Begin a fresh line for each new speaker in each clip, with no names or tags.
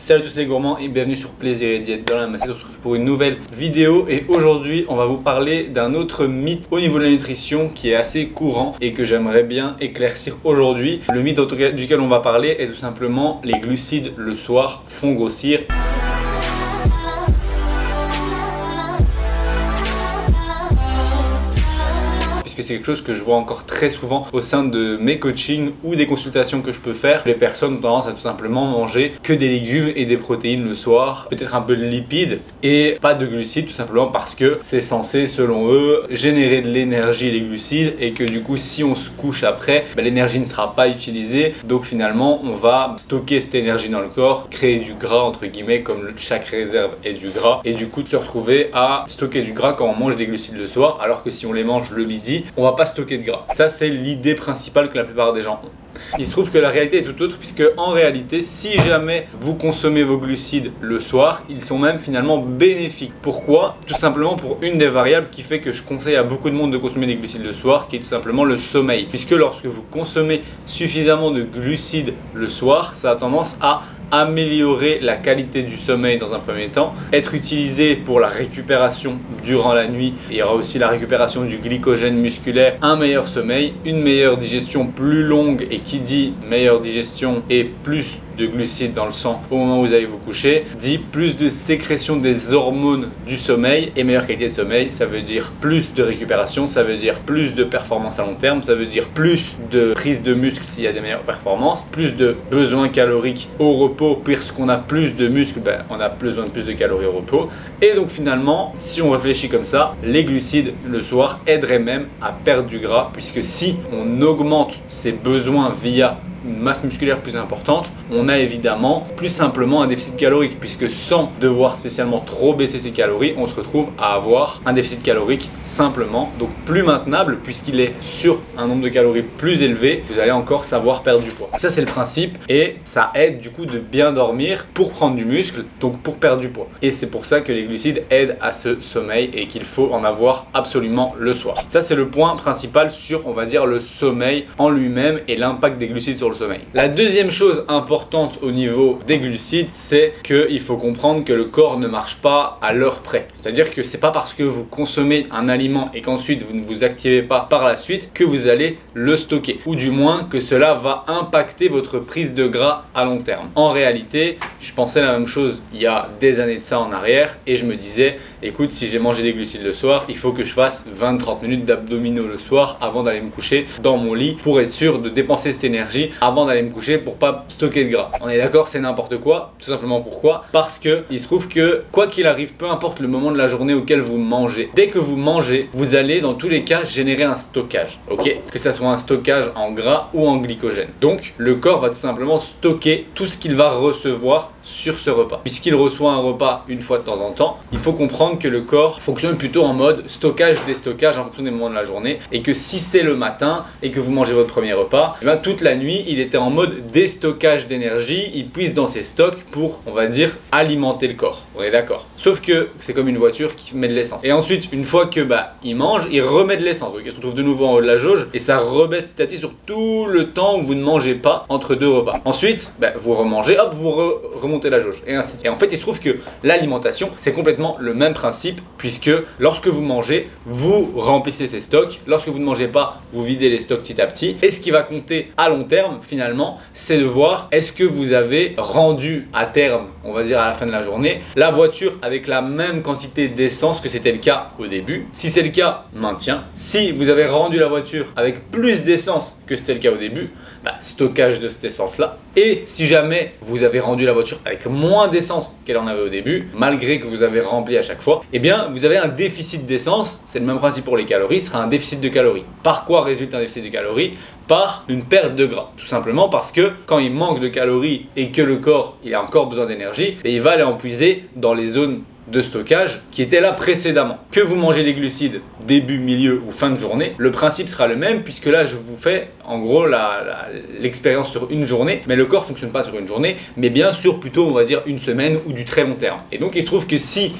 Salut à tous les gourmands et bienvenue sur Plaisir et Diète dans la Massette. On se retrouve pour une nouvelle vidéo et aujourd'hui on va vous parler d'un autre mythe au niveau de la nutrition qui est assez courant et que j'aimerais bien éclaircir aujourd'hui. Le mythe duquel on va parler est tout simplement les glucides le soir font grossir. Puisque c'est quelque chose que je vois encore très souvent au sein de mes coachings ou des consultations que je peux faire. Les personnes ont tendance à tout simplement manger que des légumes et des protéines le soir, peut-être un peu de lipides et pas de glucides, tout simplement parce que c'est censé, selon eux, générer de l'énergie, les glucides, et que du coup si on se couche après, l'énergie ne sera pas utilisée, donc finalement on va stocker cette énergie dans le corps, créer du gras entre guillemets, comme chaque réserve est du gras, et du coup de se retrouver à stocker du gras quand on mange des glucides le soir, alors que si on les mange le midi, on va pas stocker de gras. Ça c'est l'idée principale que la plupart des gens ont. Il se trouve que la réalité est tout autre, puisque en réalité, si jamais vous consommez vos glucides le soir, ils sont même finalement bénéfiques. Pourquoi? Tout simplement pour une des variables qui fait que je conseille à beaucoup de monde de consommer des glucides le soir, qui est tout simplement le sommeil. Puisque lorsque vous consommez suffisamment de glucides le soir, ça a tendance à améliorer la qualité du sommeil dans un premier temps, être utilisé pour la récupération durant la nuit. Il y aura aussi la récupération du glycogène musculaire, un meilleur sommeil, une meilleure digestion plus longue, et qui dit meilleure digestion et plus de glucides dans le sang au moment où vous allez vous coucher, dit plus de sécrétion des hormones du sommeil, et meilleure qualité de sommeil, ça veut dire plus de récupération, ça veut dire plus de performance à long terme, ça veut dire plus de prise de muscle s'il y a des meilleures performances, plus de besoins caloriques au repos, puisqu'on a plus de muscles, on a besoin de plus de calories au repos. Et donc finalement, si on réfléchit comme ça, les glucides le soir aideraient même à perdre du gras, puisque si on augmente ses besoins via une masse musculaire plus importante, on a évidemment plus simplement un déficit calorique, puisque sans devoir spécialement trop baisser ses calories, on se retrouve à avoir un déficit calorique simplement, donc plus maintenable, puisqu'il est sur un nombre de calories plus élevé, vous allez encore savoir perdre du poids. Ça c'est le principe, et ça aide du coup de bien dormir pour prendre du muscle, donc pour perdre du poids. Et c'est pour ça que les glucides aident à ce sommeil et qu'il faut en avoir absolument le soir. Ça c'est le point principal sur, on va dire, le sommeil en lui-même et l'impact des glucides sur le sommeil. La deuxième chose importante au niveau des glucides, c'est qu'il faut comprendre que le corps ne marche pas à l'heure près. C'est-à-dire que c'est pas parce que vous consommez un aliment et qu'ensuite vous ne vous activez pas par la suite que vous allez le stocker, ou du moins que cela va impacter votre prise de gras à long terme. En réalité, je pensais la même chose il y a des années de ça en arrière, et je me disais, écoute, si j'ai mangé des glucides le soir, il faut que je fasse 20-30 minutes d'abdominaux le soir avant d'aller me coucher dans mon lit, pour être sûr de dépenser cette énergie avant d'aller me coucher, pour pas stocker de gras. On est d'accord, c'est n'importe quoi. Tout simplement pourquoi? Parce que il se trouve que quoi qu'il arrive, peu importe le moment de la journée auquel vous mangez, dès que vous mangez, vous allez dans tous les cas générer un stockage, ok? Que ça soit un stockage en gras ou en glycogène. Donc le corps va tout simplement stocker tout ce qu'il va recevoir sur ce repas. Puisqu'il reçoit un repas une fois de temps en temps, il faut comprendre que le corps fonctionne plutôt en mode stockage-déstockage en fonction des moments de la journée, et que si c'est le matin et que vous mangez votre premier repas, et bien toute la nuit il était en mode déstockage d'énergie, il puise dans ses stocks pour, on va dire, alimenter le corps. On est d'accord? Sauf que c'est comme une voiture qui met de l'essence. Et ensuite, une fois que il mange, il remet de l'essence. Donc il se retrouve de nouveau en haut de la jauge, et ça rebaisse petit à petit sur tout le temps où vous ne mangez pas entre deux repas. Ensuite, vous remangez, hop, vous remontez la jauge, et ainsi de suite. Et en fait, il se trouve que l'alimentation, c'est complètement le même principe, puisque lorsque vous mangez, vous remplissez ces stocks. Lorsque vous ne mangez pas, vous videz les stocks petit à petit. Et ce qui va compter à long terme, finalement, c'est de voir est-ce que vous avez rendu à terme, on va dire à la fin de la journée, la voiture avec la même quantité d'essence que c'était le cas au début. Si c'est le cas, maintien. Si vous avez rendu la voiture avec plus d'essence que c'était le cas au début, stockage de cette essence là. Et si jamais vous avez rendu la voiture avec moins d'essence qu'elle en avait au début, malgré que vous avez rempli à chaque fois, eh bien vous avez un déficit d'essence. C'est le même principe pour les calories, ce sera un déficit de calories. Par quoi résulte un déficit de calories? Par une perte de gras. Tout simplement parce que quand il manque de calories et que le corps il a encore besoin d'énergie, il va aller en puiser dans les zones de stockage qui étaient là précédemment. Que vous mangez des glucides début, milieu ou fin de journée, le principe sera le même, puisque là je vous fais en gros l'expérience sur une journée, mais le corps fonctionne pas sur une journée, mais bien sûr plutôt on va dire une semaine ou du très long terme. Et donc il se trouve que si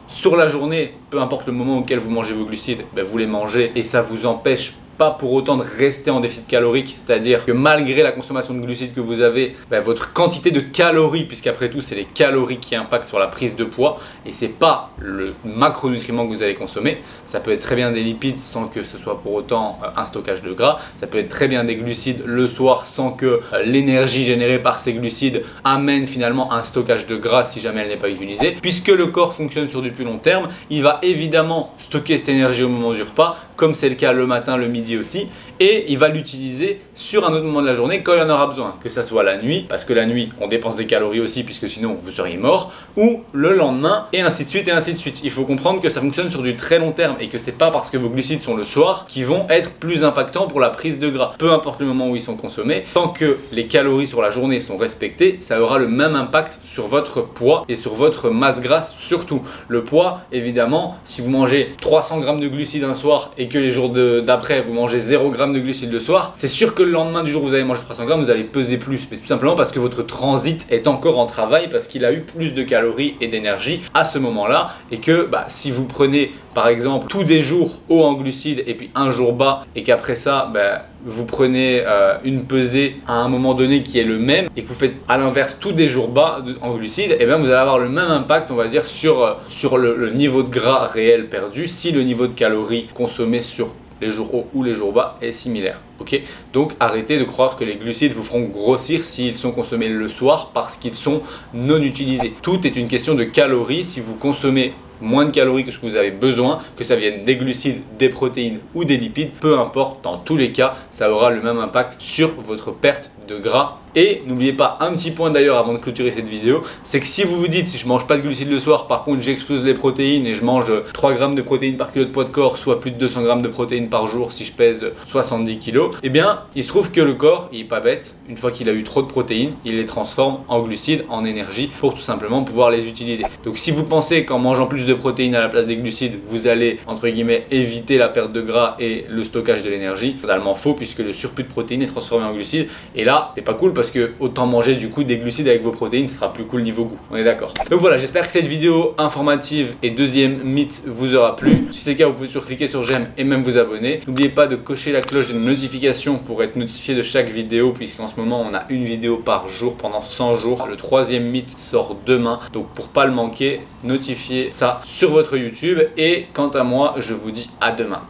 sur la journée, peu importe le moment auquel vous mangez vos glucides, vous les mangez et ça vous empêche pas pour autant de rester en déficit calorique, c'est-à-dire que malgré la consommation de glucides que vous avez, votre quantité de calories, puisqu'après tout c'est les calories qui impactent sur la prise de poids et c'est pas le macronutriment que vous allez consommer. Ça peut être très bien des lipides sans que ce soit pour autant un stockage de gras, ça peut être très bien des glucides le soir sans que l'énergie générée par ces glucides amène finalement un stockage de gras si jamais elle n'est pas utilisée. Puisque le corps fonctionne sur du plus long terme, il va évidemment stocker cette énergie au moment du repas, comme c'est le cas le matin, le midi aussi, et il va l'utiliser sur un autre moment de la journée quand il en aura besoin, que ça soit la nuit, parce que la nuit on dépense des calories aussi puisque sinon vous seriez mort, ou le lendemain, et ainsi de suite et ainsi de suite. Il faut comprendre que ça fonctionne sur du très long terme et que c'est pas parce que vos glucides sont le soir qui vont être plus impactants pour la prise de gras. Peu importe le moment où ils sont consommés, tant que les calories sur la journée sont respectées, ça aura le même impact sur votre poids et sur votre masse grasse surtout. Le poids, évidemment, si vous mangez 300 grammes de glucides un soir et que les jours d'après vous mangez 0 g de glucides le soir, c'est sûr que le lendemain du jour où vous avez mangé 300 grammes, vous allez peser plus, mais tout simplement parce que votre transit est encore en travail, parce qu'il a eu plus de calories et d'énergie à ce moment-là, et que si vous prenez par exemple tous des jours haut en glucides et puis un jour bas, et qu'après ça vous prenez une pesée à un moment donné qui est le même, et que vous faites à l'inverse tous des jours bas en glucides, et bien vous allez avoir le même impact, on va dire, sur le niveau de gras réel perdu, si le niveau de calories consommé sur les jours hauts ou les jours bas est similaire. Ok, donc arrêtez de croire que les glucides vous feront grossir s'ils sont consommés le soir parce qu'ils sont non utilisés. Tout est une question de calories. Si vous consommez moins de calories que ce que vous avez besoin, que ça vienne des glucides, des protéines ou des lipides, peu importe, dans tous les cas, ça aura le même impact sur votre perte de gras. Et n'oubliez pas un petit point d'ailleurs avant de clôturer cette vidéo, c'est que si vous vous dites si je mange pas de glucides le soir, par contre j'explose les protéines et je mange 3 grammes de protéines par kilo de poids de corps, soit plus de 200 grammes de protéines par jour si je pèse 70 kg, et bien il se trouve que le corps, il est pas bête, une fois qu'il a eu trop de protéines, il les transforme en glucides, en énergie, pour tout simplement pouvoir les utiliser. Donc si vous pensez qu'en mangeant plus de protéines à la place des glucides, vous allez entre guillemets éviter la perte de gras et le stockage de l'énergie, totalement faux, puisque le surplus de protéines est transformé en glucides, et là c'est pas cool parce que autant manger du coup des glucides avec vos protéines, ce sera plus cool niveau goût, on est d'accord. Donc voilà, j'espère que cette vidéo informative et deuxième mythe vous aura plu. Si c'est le cas, vous pouvez toujours cliquer sur j'aime et même vous abonner. N'oubliez pas de cocher la cloche de notification pour être notifié de chaque vidéo, puisqu'en ce moment on a une vidéo par jour pendant 100 jours. Le troisième mythe sort demain, donc pour pas le manquer, notifiez ça sur votre YouTube, et quant à moi je vous dis à demain.